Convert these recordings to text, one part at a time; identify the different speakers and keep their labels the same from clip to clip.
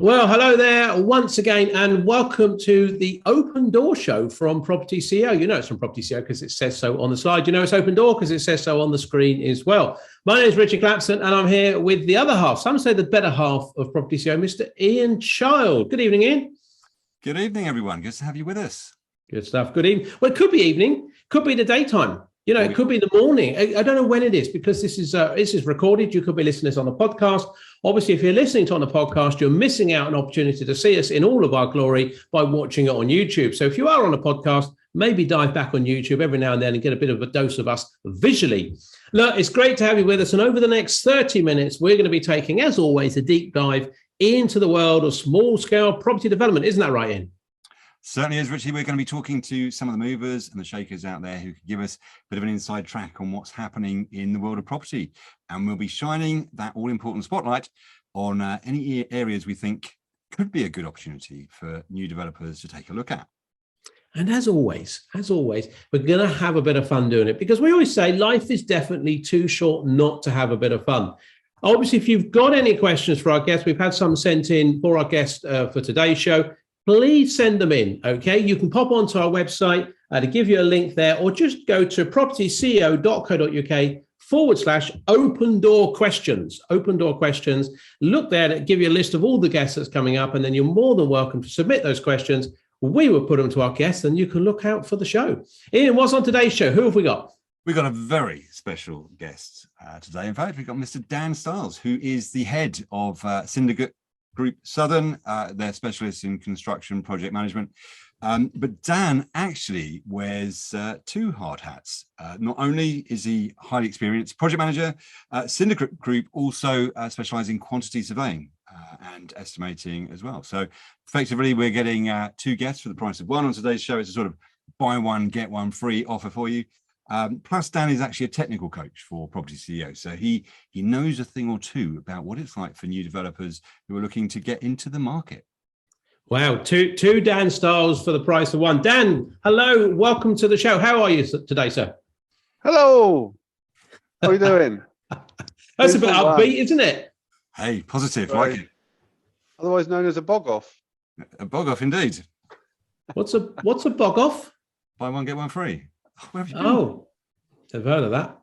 Speaker 1: Well, hello there once again, and welcome to the Open Door Show from propertyCEO. You know it's from propertyCEO because it says so on the slide. You know it's Open Door because it says so on the screen as well. My name is Ritchie and I'm here with the other half, some say the better half of propertyCEO, Mr. Ian Child. Good evening, Ian.
Speaker 2: Good evening, everyone. Good to have you with us.
Speaker 1: Good stuff. Good evening. Well, it could be evening, could be the daytime. You know, it could be the morning. I don't know when it is because this is recorded. You could be listening to this on the podcast. Obviously, if you're listening to on the podcast, you're missing out an opportunity to see us in all of our glory by watching it on YouTube. So if you are on a podcast, maybe dive back on YouTube every now and then and get a bit of a dose of us visually. Look, it's great to have you with us. And over the next 30 minutes, we're going to be taking, as always, a deep dive into the world of small-scale property development. Isn't that right, Ian?
Speaker 2: Certainly is, Richie. We're going to be talking to some of the movers and the shakers out there who can give us a bit of an inside track on what's happening in the world of property. And we'll be shining that all-important spotlight on any areas we think could be a good opportunity for new developers to take a look at.
Speaker 1: And as always, we're going to have a bit of fun doing it because we always say life is definitely too short not to have a bit of fun. Obviously, if you've got any questions for our guests, we've had some sent in for our guest for today's show. Please send them in, okay? You can pop onto our website to give you a link there, or just go to propertyceo.co.uk/open door questions. Open door questions. Look there to give you a list of all the guests that's coming up, and then you're more than welcome to submit those questions. We will put them to our guests, and you can look out for the show. Ian, what's on today's show? Who have we got?
Speaker 2: We've got a very special guest today. In fact, we've got Mr. Dan Stiles, who is the head of Syndicate Group Southern. They're specialists in construction project management. But Dan actually wears two hard hats. Not only is he highly experienced project manager, Syndicate Group also specialize in quantity surveying and estimating as well. So effectively, we're getting two guests for the price of one on today's show. It's a sort of buy one, get one free offer for you. Plus, Dan is actually a technical coach for propertyCEO. So he knows a thing or two about what it's like for new developers who are looking to get into the market.
Speaker 1: Wow, two Dan Stiles for the price of one. Dan, hello, welcome to the show. How are you today, sir?
Speaker 3: Hello. How are you doing?
Speaker 1: That's a bit upbeat, isn't it?
Speaker 2: Hey, positive, right. Like it.
Speaker 3: Otherwise known as a bog off.
Speaker 2: A bog off, indeed.
Speaker 1: What's a bog off?
Speaker 2: Buy one, get one free.
Speaker 1: Oh, I've heard of that.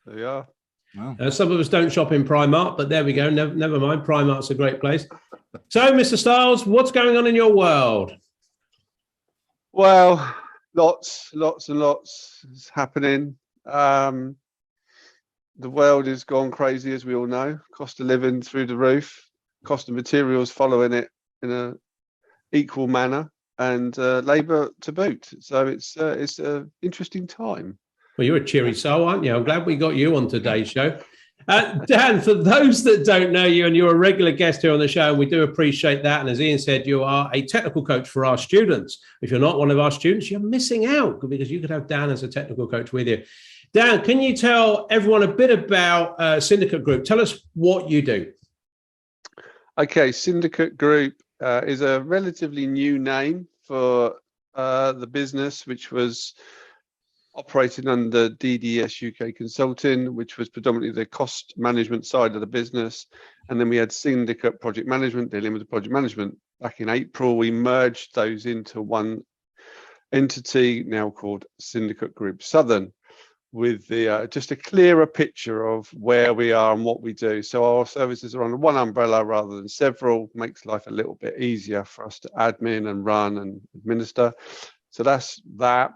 Speaker 3: There we are.
Speaker 2: Wow.
Speaker 1: Some of us don't shop in Primark, but there we go. Never mind. Primark's a great place. So, Mr. Stiles, what's going on in your world?
Speaker 3: Well, lots and lots is happening. The world has gone crazy, as we all know. Cost of living through the roof. Cost of materials following it in an equal manner. And labour to boot. So it's an interesting time.
Speaker 1: Well, you're a cheery soul, aren't you? I'm glad we got you on today's show. Dan, for those that don't know you, and you're a regular guest here on the show, and we do appreciate that. And as Ian said, you are a technical coach for our students. If you're not one of our students, you're missing out because you could have Dan as a technical coach with you. Dan, can you tell everyone a bit about Syndicate Group? Tell us what you do.
Speaker 3: Okay, Syndicate Group is a relatively new name for the business, which was operating under DDS UK Consulting, which was predominantly the cost management side of the business. And then we had Syndicate Project Management dealing with the project management. Back in April, we merged those into one entity now called Syndicate Group Southern, with the just a clearer picture of where we are and what we do. So our services are under one umbrella rather than several, makes life a little bit easier for us to admin and run and administer. So that's that.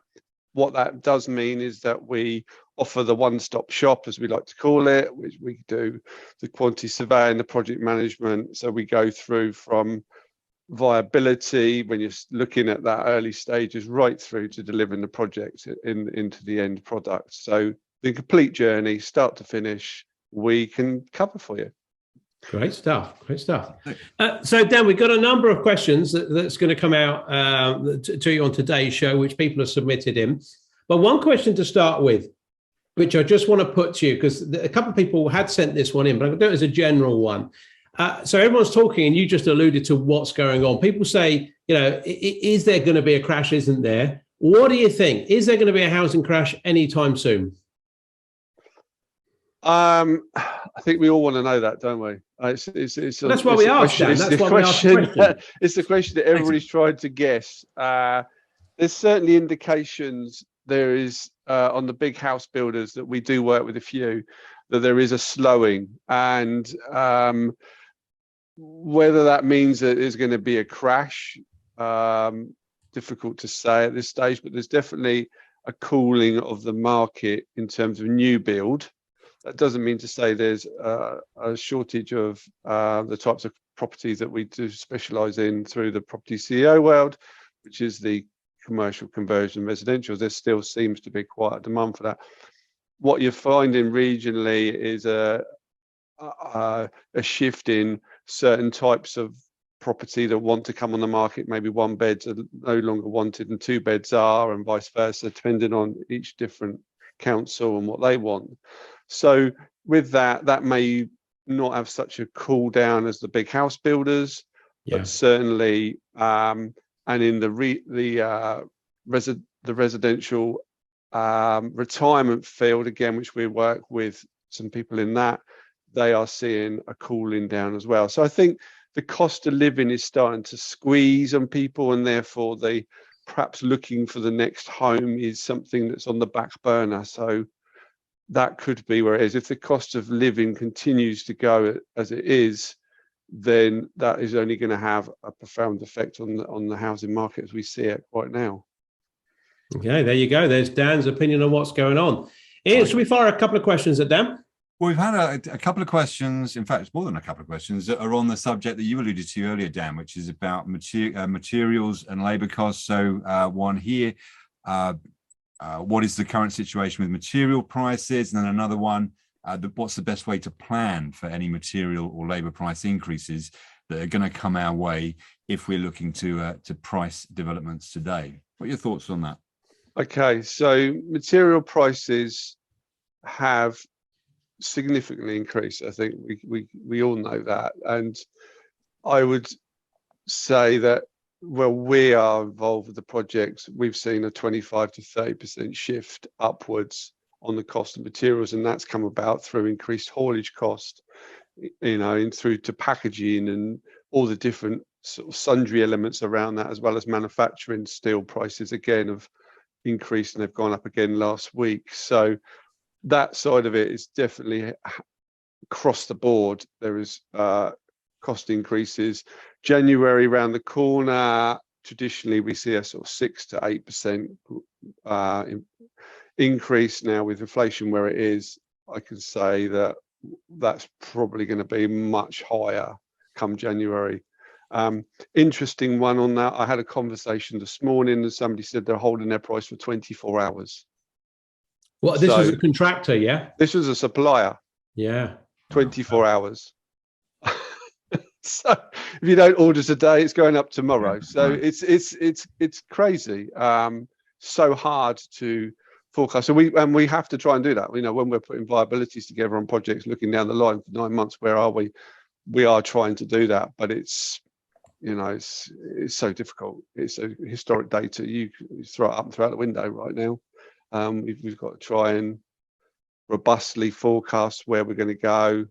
Speaker 3: What that does mean is that we offer the one-stop shop, as we like to call it, which we do the quantity surveying, the project management. So we go through from viability when you're looking at that early stages right through to delivering the project into the end product. So the complete journey, start to finish, we can cover for you.
Speaker 1: Great stuff. So, Dan, we've got a number of questions that's going to come out to you on today's show, which people have submitted in. But one question to start with, which I just want to put to you, because a couple of people had sent this one in, but I'm going to do it as a general one. So everyone's talking, and you just alluded to what's going on. People say, you know, is there going to be a crash? Isn't there? What do you think? Is there going to be a housing crash anytime soon?
Speaker 3: I think we all want to know that, don't we?
Speaker 1: That's why we asked, Dan. That's why we asked the question.
Speaker 3: It's the question that everybody's trying to guess. There's certainly indications there is on the big house builders that we do work with a few, that there is a slowing, and whether that means that there's going to be a crash, difficult to say at this stage, but there's definitely a cooling of the market in terms of new build. That doesn't mean to say there's a shortage of the types of properties that we do specialize in through the propertyCEO world, which is the commercial conversion residential. There still seems to be quite a demand for that. What you're finding regionally is a shift in certain types of property that want to come on the market. Maybe one beds are no longer wanted and two beds are, and vice versa, depending on each different council and what they want. So with that may not have such a cool down as the big house builders, but certainly, and in the residential retirement field, again, which we work with some people in that, they are seeing a cooling down as well. So I think the cost of living is starting to squeeze on people, and therefore they perhaps looking for the next home is something that's on the back burner. So that could be where it is. If the cost of living continues to go as it is, then that is only going to have a profound effect on the housing market as we see it right now.
Speaker 1: Okay, there you go. There's Dan's opinion on what's going on. Ian, should we fire a couple of questions at Dan?
Speaker 2: Well, we've had a couple of questions. In fact, it's more than a couple of questions that are on the subject that you alluded to earlier, Dan, which is about materials and labour costs. So one here, what is the current situation with material prices? And then another one, what's the best way to plan for any material or labour price increases that are going to come our way if we're looking to price developments today? What are your thoughts on that?
Speaker 3: Okay, so material prices have significantly increased. I think we all know that, and I would say that we are involved with the projects, we've seen a 25 to 30% shift upwards on the cost of materials, and that's come about through increased haulage cost, and through to packaging and all the different sort of sundry elements around that, as well as manufacturing. Steel prices again have increased, and they've gone up again last week. So that side of it is definitely across the board. There is cost increases. January around the corner, traditionally we see a sort of 6 to 8% increase. Now with inflation where it is, I can say that that's probably going to be much higher come January. Interesting one on that. I had a conversation this morning and somebody said they're holding their price for 24 hours.
Speaker 1: Well, this was a contractor, yeah?
Speaker 3: This was a supplier.
Speaker 1: Yeah.
Speaker 3: 24 hours. So if you don't order today, it's going up tomorrow. So it's crazy. So hard to forecast. So we have to try and do that. When we're putting viabilities together on projects, looking down the line for 9 months, where are we? We are trying to do that, but it's so difficult. It's a historic data. You throw it up and throw out the window right now. We've got to try and robustly forecast where we're going to go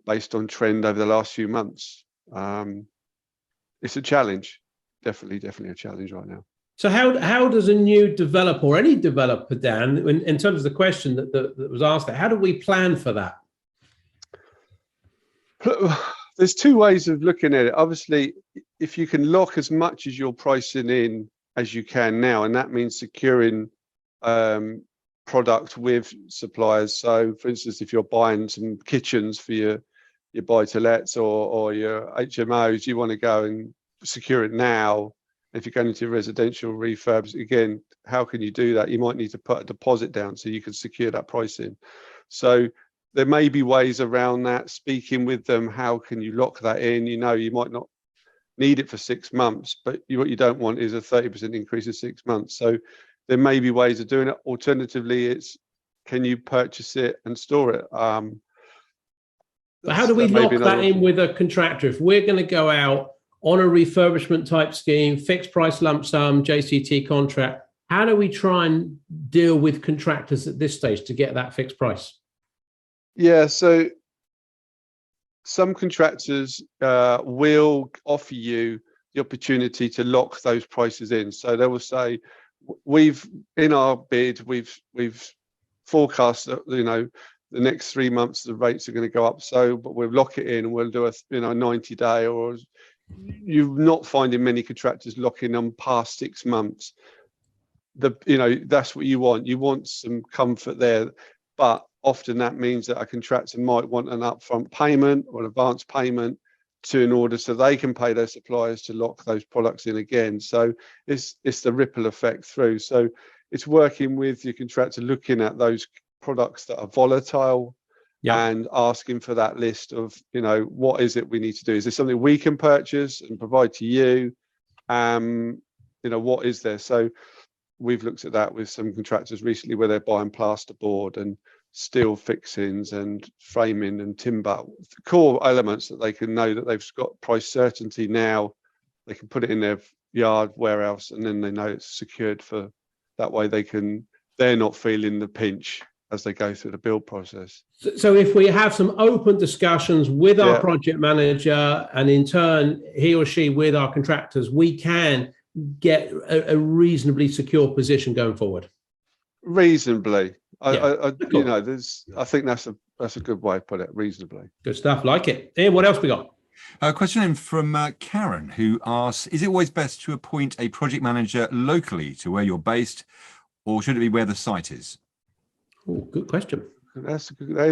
Speaker 3: based on trend over the last few months. It's a challenge, definitely a challenge right now.
Speaker 1: So how does a new developer or any developer, Dan, in terms of the question that was asked, how do we plan for that?
Speaker 3: There's two ways of looking at it. Obviously, if you can lock as much as you're pricing in as you can now, and that means securing product with suppliers. So for instance, if you're buying some kitchens for your buy-to-lets or your HMOs, you want to go and secure it now. If you're going into residential refurbs, again, how can you do that? You might need to put a deposit down so you can secure that pricing. So there may be ways around that, speaking with them, how can you lock that in? You might not need it for 6 months, but what you don't want is a 30% increase in 6 months. So there may be ways of doing it. Alternatively, it's, can you purchase it and store it?
Speaker 1: But how do we lock that in with a contractor? If we're going to go out on a refurbishment type scheme, fixed price lump sum, JCT contract, how do we try and deal with contractors at this stage to get that fixed price?
Speaker 3: Yeah, so some contractors will offer you the opportunity to lock those prices in. So they will say, we've in our bid, we've forecast that, you know, the next 3 months the rates are going to go up. So, but we'll lock it in and we'll do a 90-day, or you're not finding many contractors locking them past 6 months. That's what you want. You want some comfort there, but often that means that a contractor might want an upfront payment or an advance payment in order so they can pay their suppliers to lock those products in again. So it's the ripple effect through. So it's working with your contractor, looking at those products that are volatile, and asking for that list of, what is it we need to do? Is there something we can purchase and provide to you? What is there? So we've looked at that with some contractors recently where they're buying plasterboard and steel fixings and framing and timber, core elements that they can know that they've got price certainty now. They can put it in their yard, warehouse, and then they know it's secured for that way. They're not feeling the pinch as they go through the build process.
Speaker 1: So if we have some open discussions with our project manager, and in turn he or she with our contractors, we can get a reasonably secure position going forward.
Speaker 3: Reasonably, I think that's a good way to put it. Reasonably.
Speaker 1: Good stuff. Like it. Ian, what else we got?
Speaker 2: A question in from Karen, who asks, is it always best to appoint a project manager locally to where you're based, or should it be where the site is?
Speaker 1: Oh, good question.
Speaker 3: That is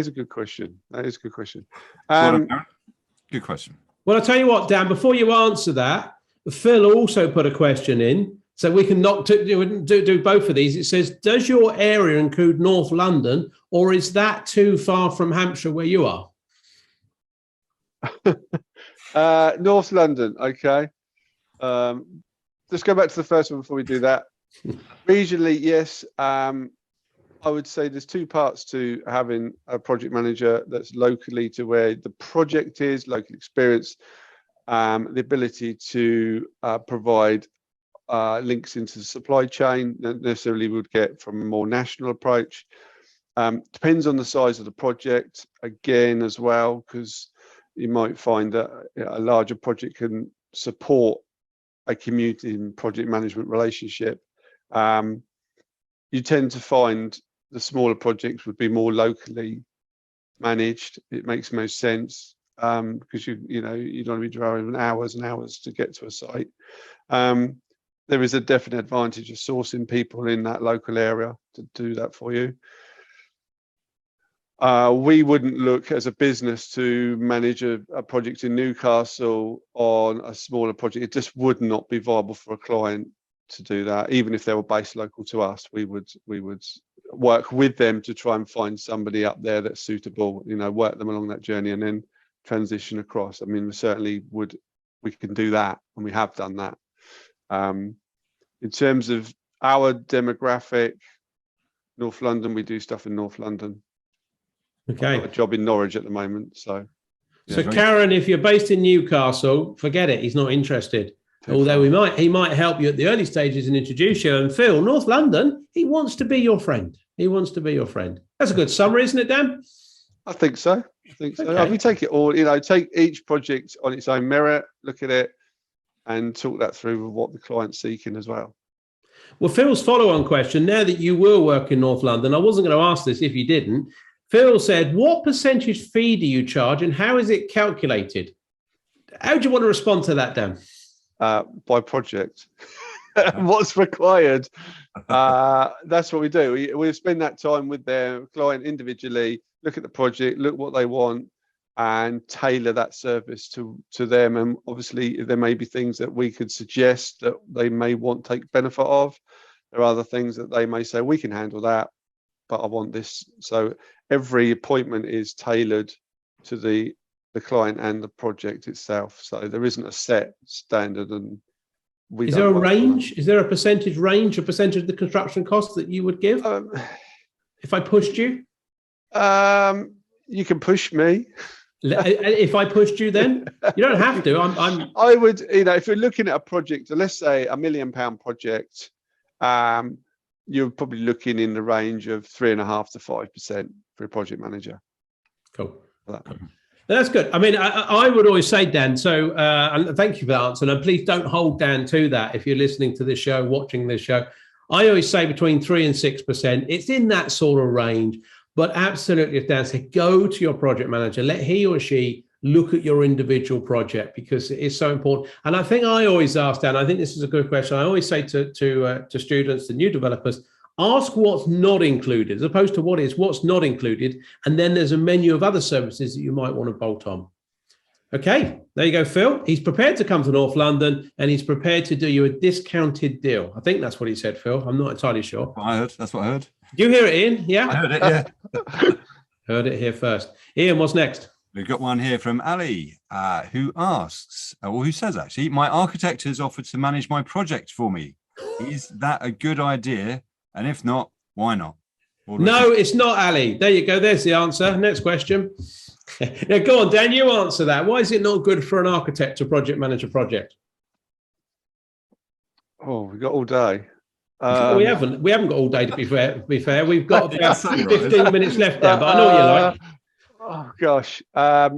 Speaker 3: a good question. Good question.
Speaker 2: Good question.
Speaker 1: Well, I'll tell you what, Dan, before you answer that, Phil also put a question in, so we can do both of these. It says, does your area include North London, or is that too far from Hampshire where you are?
Speaker 3: North London, okay. Let's go back to the first one before we do that. Regionally, yes. I would say there's two parts to having a project manager that's locally to where the project is, local experience, the ability to provide links into the supply chain that necessarily would get from a more national approach. Depends on the size of the project again as well, because you might find that a larger project can support a community and project management relationship. You tend to find the smaller projects would be more locally managed. It makes most sense because you don't want to be driving hours and hours to get to a site. There is a definite advantage of sourcing people in that local area to do that for you. We wouldn't look as a business to manage a project in Newcastle on a smaller project. It just would not be viable for a client to do that. Even if they were based local to us, we would work with them to try and find somebody up there that's suitable, work them along that journey and then transition across. I mean, we can do that, and we have done that. In terms of our demographic, North London, we do stuff in North London.
Speaker 1: Okay.
Speaker 3: I've got a job in Norwich at the moment, so.
Speaker 1: So Karen, if you're based in Newcastle, forget it. He's not interested. Although he might help you at the early stages and introduce you. And Phil, North London, he wants to be your friend. That's a good summary, isn't it, Dan?
Speaker 3: I think so. Okay. We take it all, take each project on its own merit, look at it, and talk that through with what the client's seeking as well.
Speaker 1: Well, Phil's follow-on question, now that you will work in North London, I wasn't going to ask this if you didn't. Phil said, what percentage fee do you charge and how is it calculated? How do you want to respond to that, Dan?
Speaker 3: By project. What's required? That's what we do. We spend that time with their client individually, look at the project, look what they want, and tailor that service to them. And obviously, there may be things that we could suggest that they may want to take benefit of. There are other things that they may say, we can handle that, but I want this. So every appointment is tailored to the client and the project itself. So there isn't a set standard. And
Speaker 1: is there a range? Is there a percentage range, a percentage of the construction costs that you would give? If I pushed you?
Speaker 3: You can push me.
Speaker 1: If I pushed you, then you don't have to.
Speaker 3: I would, if you're looking at a project, let's say £1 million project, you're probably looking in the range of 3.5% to 5% for a project manager.
Speaker 1: Cool. That's good. I mean, I would always say, Dan, so and thank you for that answer. And please don't hold Dan to that if you're listening to this show, watching this show. I always say between 3 and 6%. It's in that sort of range. But absolutely, as Dan said, go to your project manager. Let he or she look at your individual project because it is so important. And I think I always ask, Dan, I think this is a good question. I always say to students, to new developers, ask what's not included as opposed to what's not included. And then there's a menu of other services that you might want to bolt on. Okay, there you go, Phil. He's prepared to come to North London and he's prepared to do you a discounted deal. I think that's what he said, Phil. I'm not entirely sure.
Speaker 2: That's what I heard.
Speaker 1: Did you hear it, Ian? Yeah?
Speaker 2: I heard it, yeah.
Speaker 1: Heard it here first. Ian, what's next?
Speaker 2: We've got one here from Ali, who asks, who says actually, my architect has offered to manage my project for me. Is that a good idea? And if not, why not?
Speaker 1: No, it's not, Ali. There you go. There's the answer. Next question. Now, go on, Dan, you answer that. Why is it not good for an architect to project manage a project?
Speaker 3: Oh, we've got all day.
Speaker 1: We haven't got all day, to be fair. We've got about 15 minutes left there, but I know what you like.
Speaker 3: Oh, gosh. Now,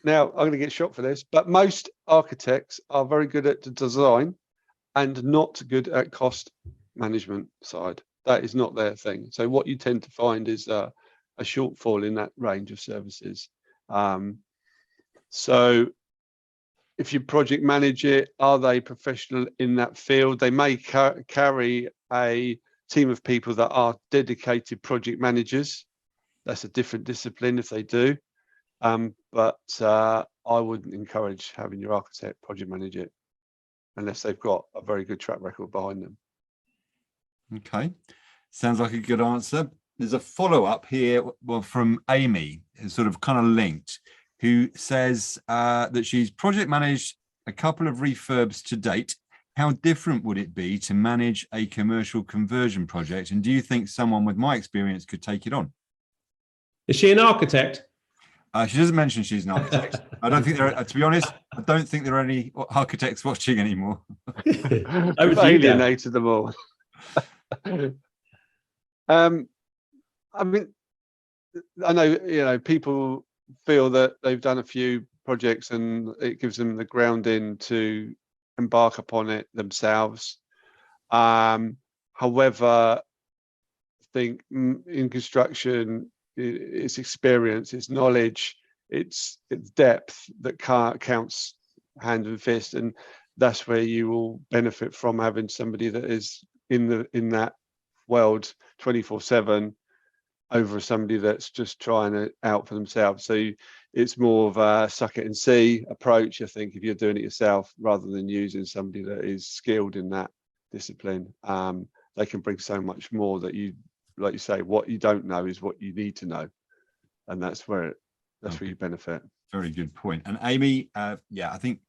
Speaker 3: I'm going to get shot for this, but most architects are very good at the design and not good at cost management side. That is not their thing. So what you tend to find is a shortfall in that range of services. So if you project manage it, are they professional in that field? They may carry a team of people that are dedicated project managers. That's a different discipline if they do. But I wouldn't encourage having your architect project manage it unless they've got a very good track record behind them.
Speaker 2: Okay, sounds like a good answer. There's a follow-up here, from Amy, who's sort of kind of linked, who says that she's project managed a couple of refurbs to date. How different would it be to manage a commercial conversion project? And do you think someone with my experience could take it on?
Speaker 1: Is she an architect?
Speaker 2: She doesn't mention she's an architect. I don't think there are, to be honest, I don't think there are any architects watching anymore.
Speaker 3: I've alienated them all. I mean, I know, people feel that they've done a few projects and it gives them the grounding to embark upon it themselves. However, I think in construction, it's experience, it's knowledge, it's depth that counts hand and fist, and that's where you will benefit from having somebody that is in that world 24/7 over somebody that's just trying it out for themselves. So it's more of a suck it and see approach, I think, if you're doing it yourself rather than using somebody that is skilled in that discipline. They can bring so much more that you, like you say, what you don't know is what you need to know, and that's where you benefit. Very good point. And Amy, I think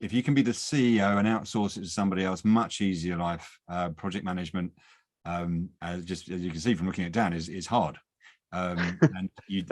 Speaker 3: if you can be the CEO and outsource it to somebody else, much easier life. Project management, just as you can see from looking at Dan, is hard, and you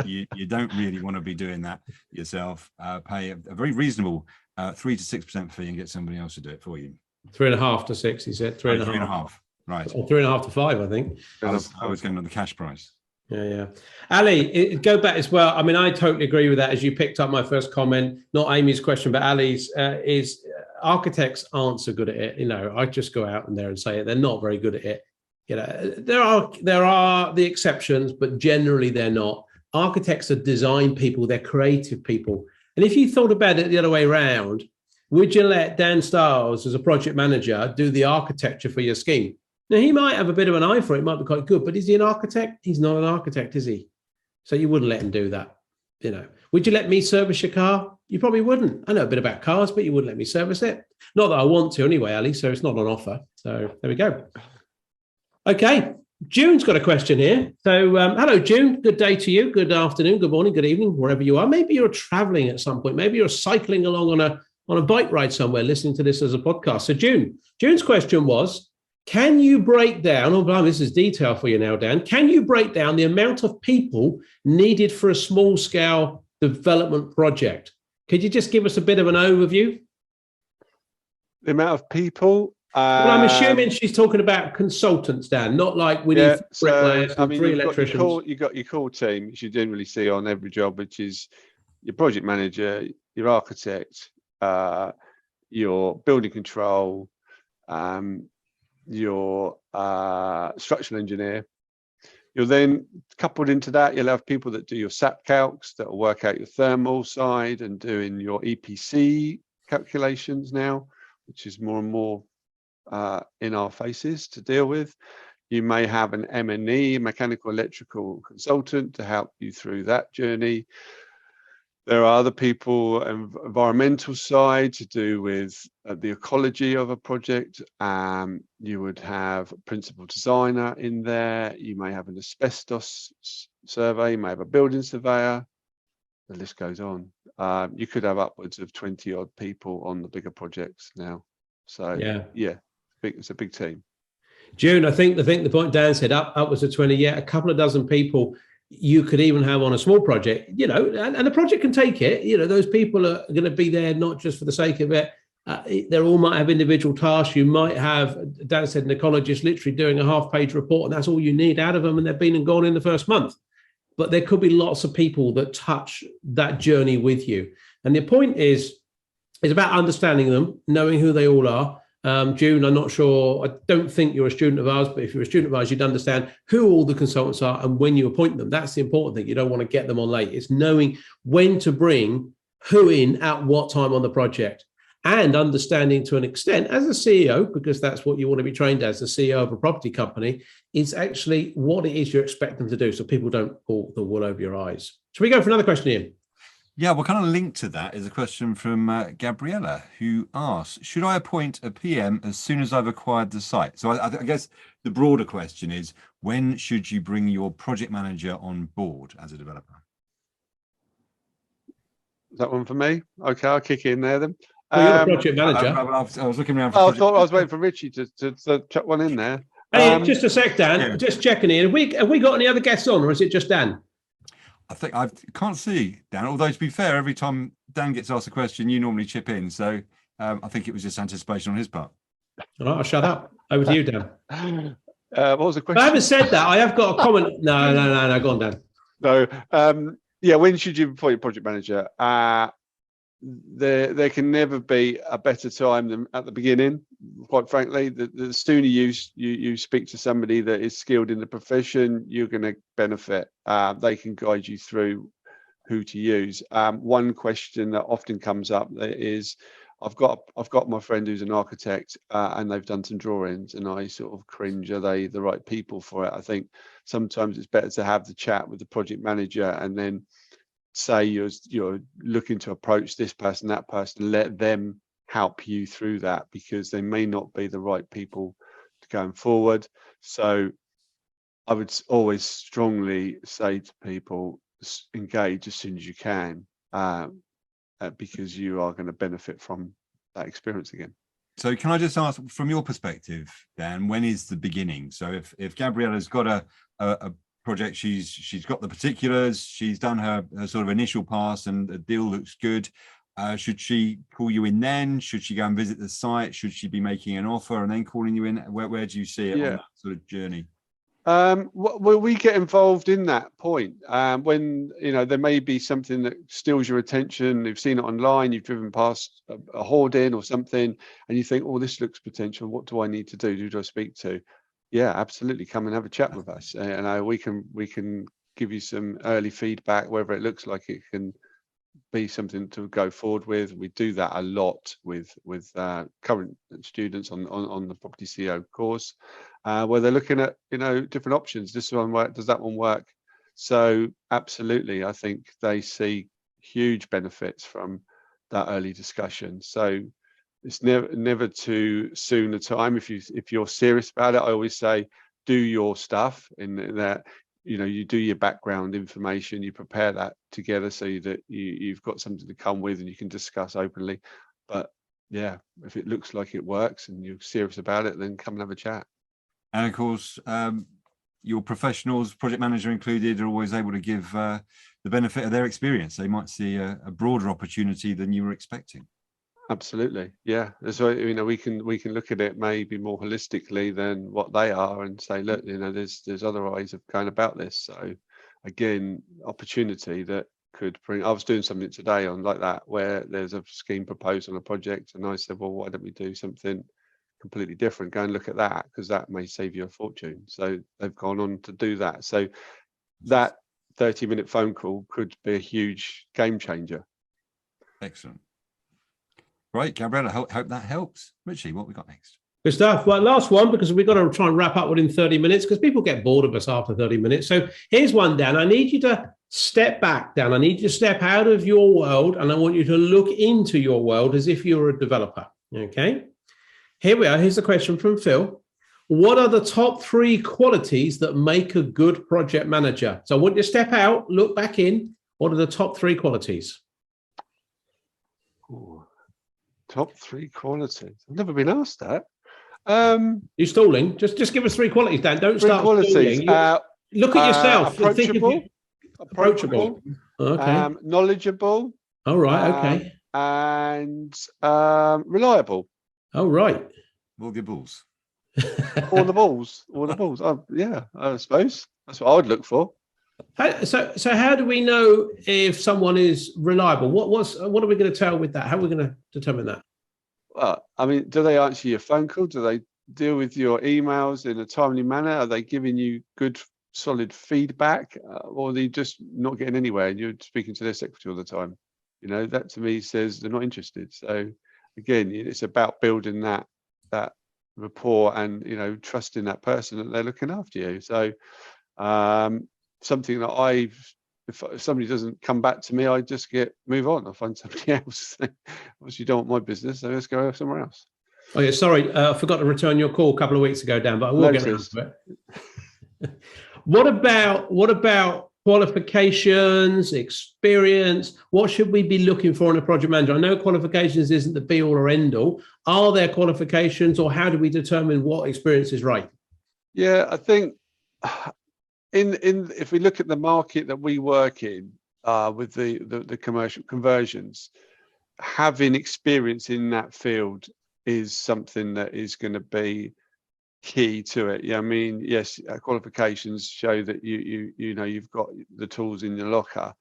Speaker 3: don't really want to be doing that yourself. Pay a very reasonable 3 to 6% fee and get somebody else to do it for you. 3.5 to 6, he said. 3.5. Right. Or 3.5 to 5, I think. I was going on the cash price. Yeah. Ali, go back as well. I mean, I totally agree with that. As you picked up my first comment, not Amy's question, but Ali's, is architects aren't so good at it. I just go out there and say it. They're not very good at it. There are the exceptions, but generally they're not. Architects are design people. They're creative people. And if you thought about it the other way around, would you let Dan Stiles as a project manager do the architecture for your scheme? Now, he might have a bit of an eye for it. It might be quite good, but is he an architect? He's not an architect, is he? So you wouldn't let him do that. Would you let me service your car? You probably wouldn't. I know a bit about cars, but you wouldn't let me service it. Not that I want to anyway, Ali, so it's not on offer. So there we go. Okay, June's got a question here. So hello, June. Good day to you. Good afternoon, good morning, good evening, wherever you are. Maybe you're traveling at some point. Maybe you're cycling along on a bike ride somewhere, listening to this as a podcast. So June's question was, can you break down, this is detail for you now, Dan, can you break down the amount of people needed for a small scale development project? Could you just give us a bit of an overview? The amount of people?
Speaker 1: Well, I'm assuming she's talking about consultants, Dan, not like we need bricklayers and 3 electricians.
Speaker 3: You've got your core team, which you generally see on every job, which is your project manager, your architect, your building control, your structural engineer. You'll then, coupled into that, you'll have people that do your SAP calcs, that will work out your thermal side and doing your EPC calculations now, which is more and more in our faces to deal with. You may have an M&E, mechanical electrical consultant, to help you through that journey. There are other people, environmental side, to do with the ecology of a project. You would have a principal designer in there. You may have an asbestos survey. You may have a building surveyor. The list goes on. You could have upwards of 20 odd people on the bigger projects now. So yeah, it's a big team.
Speaker 1: June, I think the point Dan said, upwards of 20, a couple of dozen people you could even have on a small project, and the project can take it. Those people are going to be there not just for the sake of it. They all might have individual tasks. You might have, Dan said, an ecologist literally doing a half-page report, and that's all you need out of them, and they've been and gone in the first month. But there could be lots of people that touch that journey with you. And the point is about understanding them, knowing who they all are. June, I'm not sure, I don't think you're a student of ours, but if you're a student of ours, you'd understand who all the consultants are and when you appoint them. That's the important thing. You don't want to get them on late. It's knowing when to bring who in at what time on the project, and understanding to an extent as a CEO, because that's what you want to be trained as, the CEO of a property company, is actually what it is you expect them to do, so people don't pull the wool over your eyes. Shall we go for another question, Ian?
Speaker 2: Yeah, well, kind of linked to that is a question from Gabriella, who asks, should I appoint a PM as soon as I've acquired the site? So I guess the broader question is, when should you bring your project manager on board as a developer?
Speaker 3: Is that one for me? Okay, I'll kick in there then.
Speaker 1: Well, you're the project manager.
Speaker 2: I was looking around for
Speaker 3: I thought I was waiting for Ritchie to chuck one in there.
Speaker 1: Hey, just a sec, Dan. Just checking in. Have we got any other guests on, or is it just Dan?
Speaker 2: I think I can't see Dan, although to be fair, every time Dan gets asked a question, you normally chip in. So I think it was just anticipation on his part.
Speaker 1: All right, I'll shut up. Over to you, Dan.
Speaker 3: What was the question?
Speaker 1: I haven't said that. I have got a comment. No. Go on, Dan.
Speaker 3: No. When should you appoint your project manager? There can never be a better time than at the beginning. Quite frankly, the sooner you speak to somebody that is skilled in the profession, you're going to benefit. They can guide you through who to use. One question that often comes up is, I've got my friend who's an architect, and they've done some drawings, and I sort of cringe. Are they the right people for it? I think sometimes it's better to have the chat with the project manager, and then say you're looking to approach this person, that person, let them help you through that, because they may not be the right people to going forward. So I would always strongly say to people, engage as soon as you can, because you are going to benefit from that experience again.
Speaker 2: So can I just ask, from your perspective, Dan, when is the beginning? So if Gabriella's got a project, she's got the particulars, she's done her sort of initial pass, and the deal looks good, should she call you in then? Should she go and visit the site? Should she be making an offer and then calling you in? Where do you see it on that sort of journey?
Speaker 3: Well, we get involved in that point when there may be something that steals your attention. You've seen it online, you've driven past a hoarding or something, and you think, oh, this looks potential, what do I need to do? Who do I speak to? Yeah, absolutely, come and have a chat with us, and we can give you some early feedback, whether it looks like it can be something to go forward with. We do that a lot with current students on the Property CEO course, where they're looking at different options. This one work, does that one work? So absolutely, I think they see huge benefits from that early discussion. So it's never too soon a time. If you're serious about it, I always say do your stuff in that. You do your background information, you prepare that together so that you've got something to come with and you can discuss openly. But yeah, if it looks like it works and you're serious about it, then come and have a chat.
Speaker 2: And of course, your professionals, project manager included, are always able to give the benefit of their experience. They might see a broader opportunity than you were expecting.
Speaker 3: Absolutely, yeah. So we can look at it maybe more holistically than what they are, and say, look, there's other ways of going about this. So again, opportunity that could bring. I was doing something today on like that, where there's a scheme proposed on a project, and I said, well, why don't we do something completely different? Go and look at that, because that may save you a fortune. So they've gone on to do that. So that 30-minute phone call could be a huge game changer.
Speaker 2: Excellent. Right, Gabriella, hope that helps. Ritchie, what we got next?
Speaker 1: Good stuff. Well, last one, because we've got to try and wrap up within 30 minutes, because people get bored of us after 30 minutes. So here's one, Dan. I need you to step back, Dan. I need you to step out of your world, and I want you to look into your world as if you were a developer. Okay? Here we are. Here's the question from Phil. What are the top 3 qualities that make a good project manager? So I want you to step out, look back in. What are the top 3 qualities?
Speaker 3: Ooh. Top 3 qualities. I've never been asked that.
Speaker 1: You're stalling. Just give us 3 qualities, Dan. Don't
Speaker 3: 3
Speaker 1: start
Speaker 3: qualities.
Speaker 1: look at yourself.
Speaker 3: Approachable.
Speaker 1: Okay.
Speaker 3: Knowledgeable.
Speaker 1: All right. Okay.
Speaker 3: And reliable.
Speaker 1: All right.
Speaker 2: All the balls.
Speaker 3: All the balls. All the balls. Oh, yeah, I suppose that's what I would look for.
Speaker 1: So how do we know if someone is reliable? What are we going to tell with that? How are we going to determine that?
Speaker 3: Well, I mean, do they answer your phone call? Do they deal with your emails in a timely manner? Are they giving you good, solid feedback? Or are they just not getting anywhere and you're speaking to their secretary all the time? That to me says they're not interested. So again, it's about building that rapport and, trusting that person that they're looking after you. So something that if somebody doesn't come back to me, I just move on. I find somebody else. Obviously, you don't want my business, so let's go somewhere else.
Speaker 1: Oh yeah, sorry, I forgot to return your call a couple of weeks ago, Dan, but I will get around to it. What about qualifications, experience? What should we be looking for in a project manager? I know qualifications isn't the be all or end all. Are there qualifications, or how do we determine what experience is right?
Speaker 3: Yeah, I think if we look at the market that we work in with the commercial conversions, having experience in that field is something that is going to be key to it. Yeah, I mean, yes, qualifications show that you've got the tools in your locker,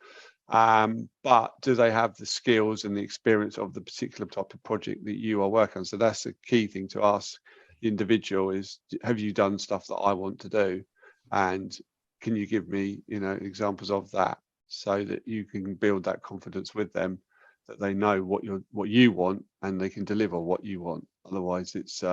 Speaker 3: but do they have the skills and the experience of the particular type of project that you are working on? So that's a key thing to ask the individual: is, have you done stuff that I want to do, and can you give me examples of that, so that you can build that confidence with them, that they know what you want and they can deliver what you want. Otherwise, it's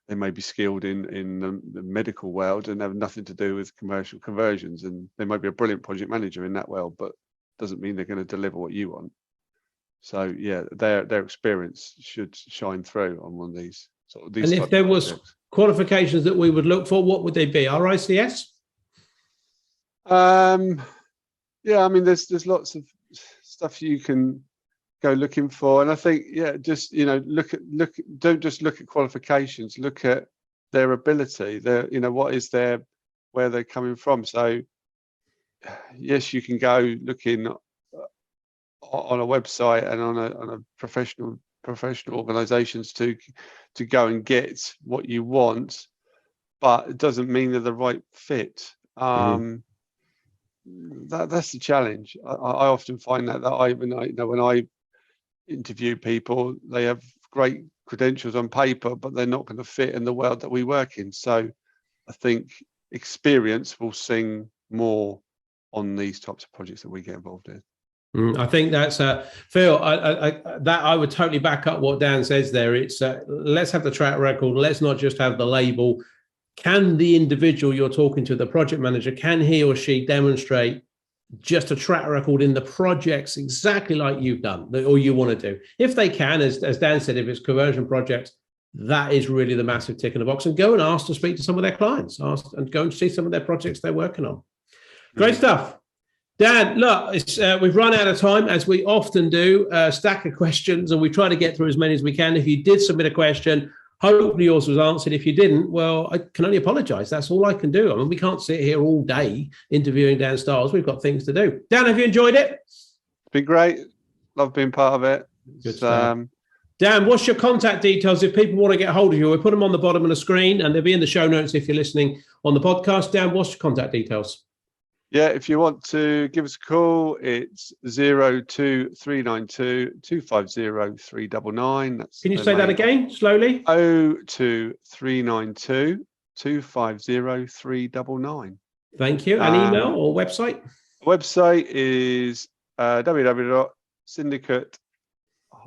Speaker 3: they may be skilled in the medical world and have nothing to do with commercial conversions, and they might be a brilliant project manager in that world, but doesn't mean they're going to deliver what you want. So yeah, their experience should shine through on one of these. And
Speaker 1: if there was qualifications that we would look for, what would they be? RICS?
Speaker 3: Yeah, I mean, there's lots of stuff you can go looking for, and I think just don't just look at qualifications, look at their ability, what is where they're coming from. So yes, you can go looking on a website and on a professional organizations to go and get what you want, but it doesn't mean they're the right fit. That's the challenge. I often find that when I interview people, they have great credentials on paper, but they're not going to fit in the world that we work in. So I think experience will sing more on these types of projects that we get involved in.
Speaker 1: I think that's Phil. I would totally back up what Dan says there. It's let's have the track record. Let's not just have the label. Can the individual you're talking to, the project manager, can he or she demonstrate just a track record in the projects exactly like you've done or you want to do? If they can, as Dan said, if it's conversion projects, that is really the massive tick in the box. And go and ask to speak to some of their clients, and go and see some of their projects they're working on. Great stuff. Dan, look, we've run out of time, as we often do, a stack of questions, and we try to get through as many as we can. If you did submit a question, hopefully yours was answered. If you didn't, well, I can only apologize. That's all I can do. I mean, we can't sit here all day interviewing Dan Stiles. We've got things to do. Dan, have you enjoyed it?
Speaker 3: It's been great. Love being part of it.
Speaker 1: Good stuff. Dan, what's your contact details if people want to get hold of you? We'll put them on the bottom of the screen and they'll be in the show notes if you're listening on the podcast. Dan, what's your contact details?
Speaker 3: Yeah, if you want to give us a call, it's 02392 250 399.
Speaker 1: Can you say that again, slowly?
Speaker 3: 02392 250 399.
Speaker 1: Thank you. An email or website?
Speaker 3: Website is www.syndicate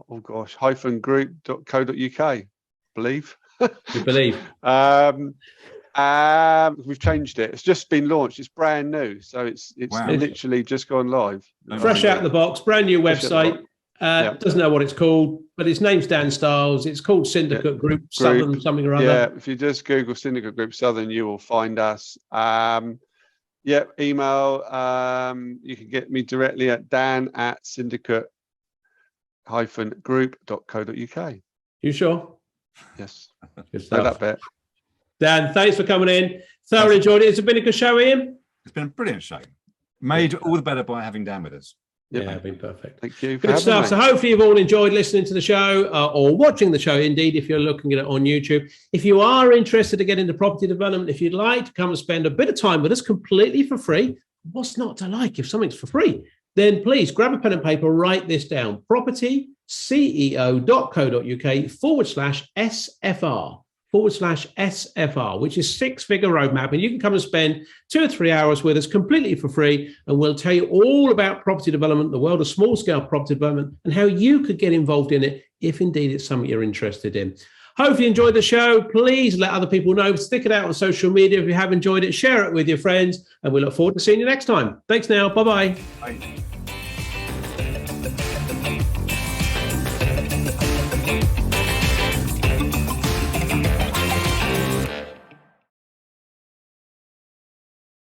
Speaker 3: -group.co.uk. Believe.
Speaker 1: We believe.
Speaker 3: We've changed it. It's just been launched. It's brand new, so it's
Speaker 2: Wow.
Speaker 3: literally just gone live.
Speaker 1: Fresh out of the box, brand new website. Doesn't know what it's called, but its name's Dan Stiles. It's called Syndicate Group Southern, something or other.
Speaker 3: Yeah, if you just Google Syndicate Group Southern, you will find us. Email. You can get me directly at dan@syndicate-group.co.uk.
Speaker 1: You sure?
Speaker 3: Yes.
Speaker 1: Good
Speaker 3: Say
Speaker 1: stuff.
Speaker 3: that bit.
Speaker 1: Dan, thanks for coming in. Thoroughly enjoyed it. It's been a good show, Ian.
Speaker 2: It's been a brilliant show. Made all the better by having Dan with us.
Speaker 1: Yeah, it's been perfect.
Speaker 3: Thank you. For
Speaker 1: Good stuff.
Speaker 3: me.
Speaker 1: So hopefully you've all enjoyed listening to the show or watching the show, indeed, if you're looking at it on YouTube. If you are interested to get into property development, if you'd like to come and spend a bit of time with us completely for free, what's not to like if something's for free? Then please grab a pen and paper, write this down, propertyceo.co.uk/SFR. /SFR, which is six-figure roadmap. And you can come and spend 2 or 3 hours with us completely for free. And we'll tell you all about property development, the world of small-scale property development, and how you could get involved in it if indeed it's something you're interested in. Hope you enjoyed the show. Please let other people know. Stick it out on social media if you have enjoyed it. Share it with your friends. And we look forward to seeing you next time. Thanks now. Bye-bye.
Speaker 2: Bye.